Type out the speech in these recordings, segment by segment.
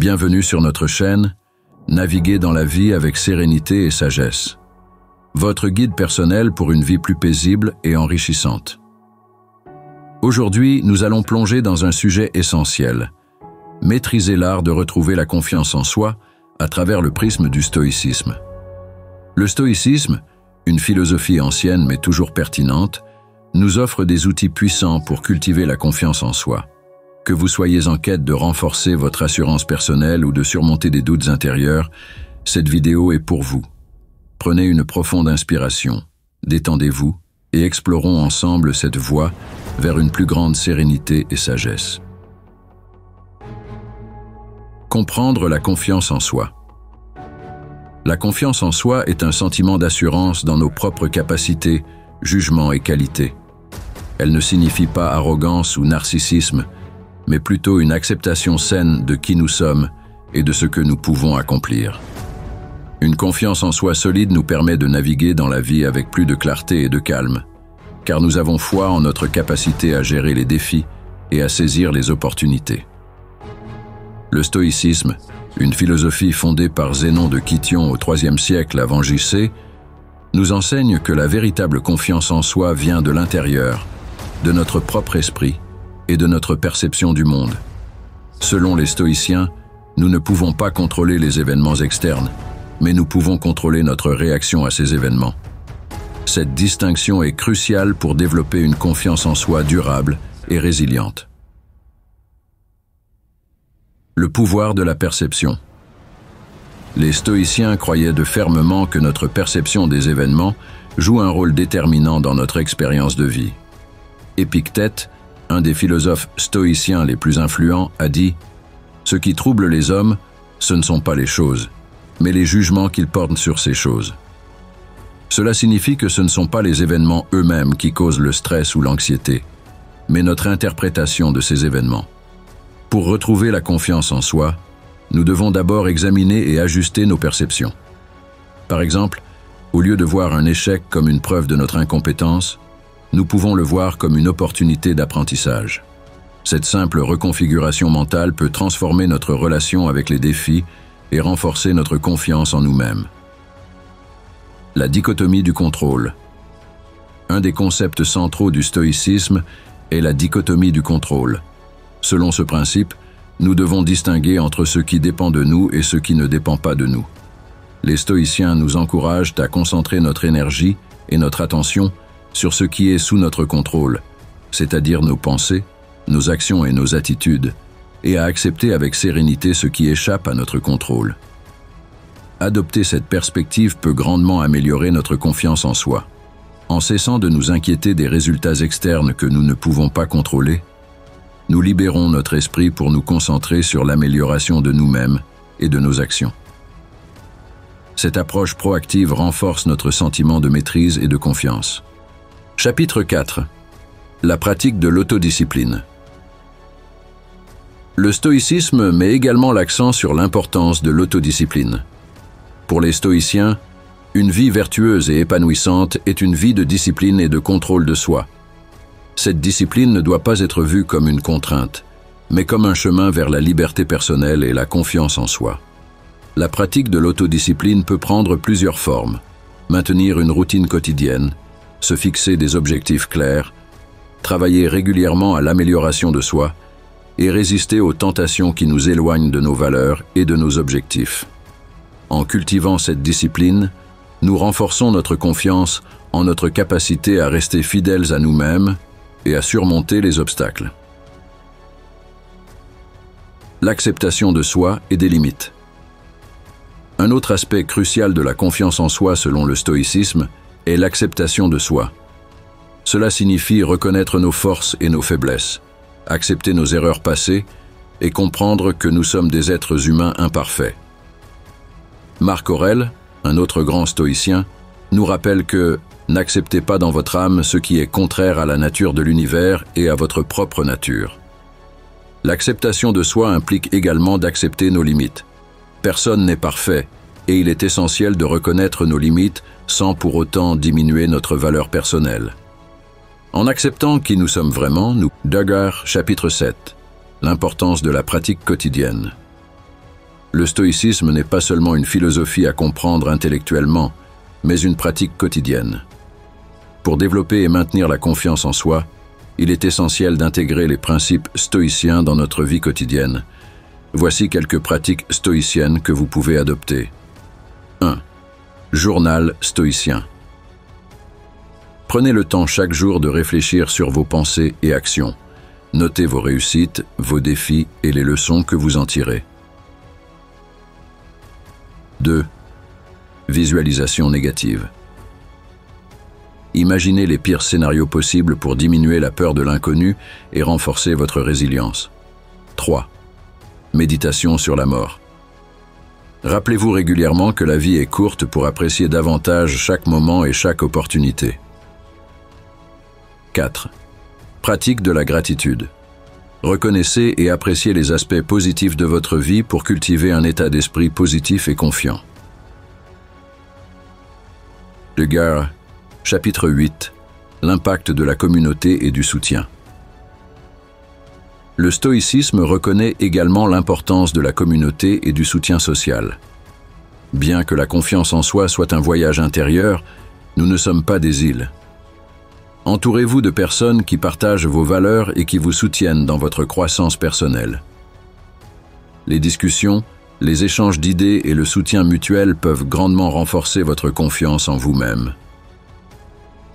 Bienvenue sur notre chaîne, naviguez dans la vie avec sérénité et sagesse. Votre guide personnel pour une vie plus paisible et enrichissante. Aujourd'hui, nous allons plonger dans un sujet essentiel. Maîtriser l'art de retrouver la confiance en soi à travers le prisme du stoïcisme. Le stoïcisme, une philosophie ancienne mais toujours pertinente, nous offre des outils puissants pour cultiver la confiance en soi. Que vous soyez en quête de renforcer votre assurance personnelle ou de surmonter des doutes intérieurs, cette vidéo est pour vous. Prenez une profonde inspiration, détendez-vous et explorons ensemble cette voie vers une plus grande sérénité et sagesse. Comprendre la confiance en soi. La confiance en soi est un sentiment d'assurance dans nos propres capacités, jugements et qualités. Elle ne signifie pas arrogance ou narcissisme, mais plutôt une acceptation saine de qui nous sommes et de ce que nous pouvons accomplir. Une confiance en soi solide nous permet de naviguer dans la vie avec plus de clarté et de calme, car nous avons foi en notre capacité à gérer les défis et à saisir les opportunités. Le stoïcisme, une philosophie fondée par Zénon de Kition au IIIe siècle avant J.C., nous enseigne que la véritable confiance en soi vient de l'intérieur, de notre propre esprit et de notre perception du monde. Selon les stoïciens, nous ne pouvons pas contrôler les événements externes, mais nous pouvons contrôler notre réaction à ces événements. Cette distinction est cruciale pour développer une confiance en soi durable et résiliente. Le pouvoir de la perception. Les stoïciens croyaient fermement que notre perception des événements joue un rôle déterminant dans notre expérience de vie. Épictète, un des philosophes stoïciens les plus influents, a dit « Ce qui trouble les hommes, ce ne sont pas les choses, mais les jugements qu'ils portent sur ces choses. » Cela signifie que ce ne sont pas les événements eux-mêmes qui causent le stress ou l'anxiété, mais notre interprétation de ces événements. Pour retrouver la confiance en soi, nous devons d'abord examiner et ajuster nos perceptions. Par exemple, au lieu de voir un échec comme une preuve de notre incompétence, nous pouvons le voir comme une opportunité d'apprentissage. Cette simple reconfiguration mentale peut transformer notre relation avec les défis et renforcer notre confiance en nous-mêmes. La dichotomie du contrôle. Un des concepts centraux du stoïcisme est la dichotomie du contrôle. Selon ce principe, nous devons distinguer entre ce qui dépend de nous et ce qui ne dépend pas de nous. Les stoïciens nous encouragent à concentrer notre énergie et notre attention sur ce qui est sous notre contrôle, c'est-à-dire nos pensées, nos actions et nos attitudes, et à accepter avec sérénité ce qui échappe à notre contrôle. Adopter cette perspective peut grandement améliorer notre confiance en soi. En cessant de nous inquiéter des résultats externes que nous ne pouvons pas contrôler, nous libérons notre esprit pour nous concentrer sur l'amélioration de nous-mêmes et de nos actions. Cette approche proactive renforce notre sentiment de maîtrise et de confiance. Chapitre 4. La pratique de l'autodiscipline. Le stoïcisme met également l'accent sur l'importance de l'autodiscipline. Pour les stoïciens, une vie vertueuse et épanouissante est une vie de discipline et de contrôle de soi. Cette discipline ne doit pas être vue comme une contrainte, mais comme un chemin vers la liberté personnelle et la confiance en soi. La pratique de l'autodiscipline peut prendre plusieurs formes. Maintenir une routine quotidienne, se fixer des objectifs clairs, travailler régulièrement à l'amélioration de soi et résister aux tentations qui nous éloignent de nos valeurs et de nos objectifs. En cultivant cette discipline, nous renforçons notre confiance en notre capacité à rester fidèles à nous-mêmes et à surmonter les obstacles. L'acceptation de soi et des limites. Un autre aspect crucial de la confiance en soi selon le stoïcisme est l'acceptation de soi. Cela signifie reconnaître nos forces et nos faiblesses, accepter nos erreurs passées et comprendre que nous sommes des êtres humains imparfaits. Marc Aurèle, un autre grand stoïcien, nous rappelle que « N'acceptez pas dans votre âme ce qui est contraire à la nature de l'univers et à votre propre nature. » L'acceptation de soi implique également d'accepter nos limites. Personne n'est parfait, et il est essentiel de reconnaître nos limites sans pour autant diminuer notre valeur personnelle. En acceptant qui nous sommes vraiment, nous... Duggar, chapitre 7. L'importance de la pratique quotidienne. Le stoïcisme n'est pas seulement une philosophie à comprendre intellectuellement, mais une pratique quotidienne. Pour développer et maintenir la confiance en soi, il est essentiel d'intégrer les principes stoïciens dans notre vie quotidienne. Voici quelques pratiques stoïciennes que vous pouvez adopter. 1. Journal stoïcien. Prenez le temps chaque jour de réfléchir sur vos pensées et actions. Notez vos réussites, vos défis et les leçons que vous en tirez. 2. Visualisation négative. Imaginez les pires scénarios possibles pour diminuer la peur de l'inconnu et renforcer votre résilience. 3. Méditation sur la mort. Rappelez-vous régulièrement que la vie est courte pour apprécier davantage chaque moment et chaque opportunité. 4. Pratique de la gratitude. Reconnaissez et appréciez les aspects positifs de votre vie pour cultiver un état d'esprit positif et confiant. Lugar, chapitre 8. L'impact de la communauté et du soutien. Le stoïcisme reconnaît également l'importance de la communauté et du soutien social. Bien que la confiance en soi soit un voyage intérieur, nous ne sommes pas des îles. Entourez-vous de personnes qui partagent vos valeurs et qui vous soutiennent dans votre croissance personnelle. Les discussions, les échanges d'idées et le soutien mutuel peuvent grandement renforcer votre confiance en vous-même.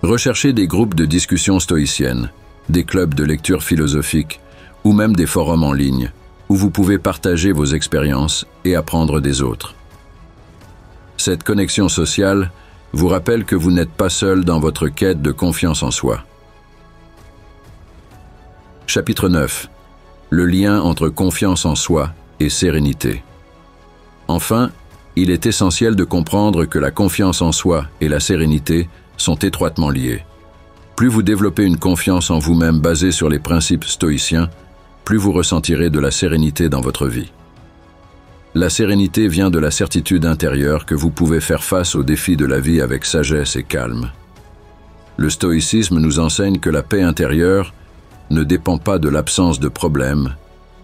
Recherchez des groupes de discussion stoïciennes, des clubs de lecture philosophique ou même des forums en ligne où vous pouvez partager vos expériences et apprendre des autres. Cette connexion sociale vous rappelle que vous n'êtes pas seul dans votre quête de confiance en soi. Chapitre 9. Le lien entre confiance en soi et sérénité. Enfin, il est essentiel de comprendre que la confiance en soi et la sérénité sont étroitement liées. Plus vous développez une confiance en vous-même basée sur les principes stoïciens, plus vous ressentirez de la sérénité dans votre vie. La sérénité vient de la certitude intérieure que vous pouvez faire face aux défis de la vie avec sagesse et calme. Le stoïcisme nous enseigne que la paix intérieure ne dépend pas de l'absence de problèmes,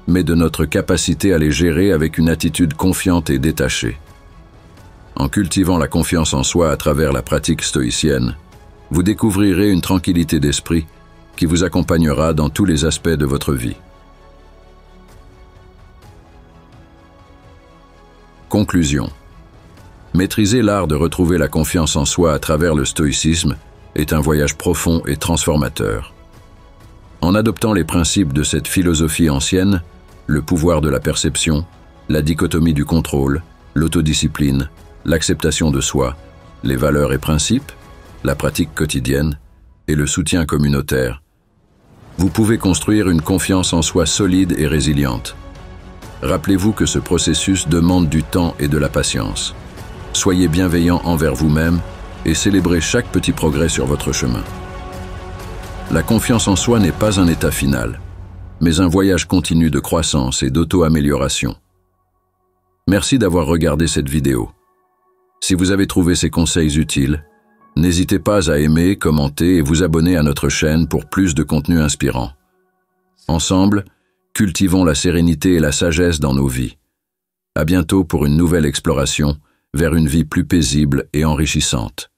mais de notre capacité à les gérer avec une attitude confiante et détachée. En cultivant la confiance en soi à travers la pratique stoïcienne, vous découvrirez une tranquillité d'esprit qui vous accompagnera dans tous les aspects de votre vie. Conclusion. Maîtriser l'art de retrouver la confiance en soi à travers le stoïcisme est un voyage profond et transformateur. En adoptant les principes de cette philosophie ancienne, le pouvoir de la perception, la dichotomie du contrôle, l'autodiscipline, l'acceptation de soi, les valeurs et principes, la pratique quotidienne et le soutien communautaire, vous pouvez construire une confiance en soi solide et résiliente. Rappelez-vous que ce processus demande du temps et de la patience. Soyez bienveillant envers vous-même et célébrez chaque petit progrès sur votre chemin. La confiance en soi n'est pas un état final, mais un voyage continu de croissance et d'auto-amélioration. Merci d'avoir regardé cette vidéo. Si vous avez trouvé ces conseils utiles, n'hésitez pas à aimer, commenter et vous abonner à notre chaîne pour plus de contenu inspirant. Ensemble, cultivons la sérénité et la sagesse dans nos vies. À bientôt pour une nouvelle exploration vers une vie plus paisible et enrichissante.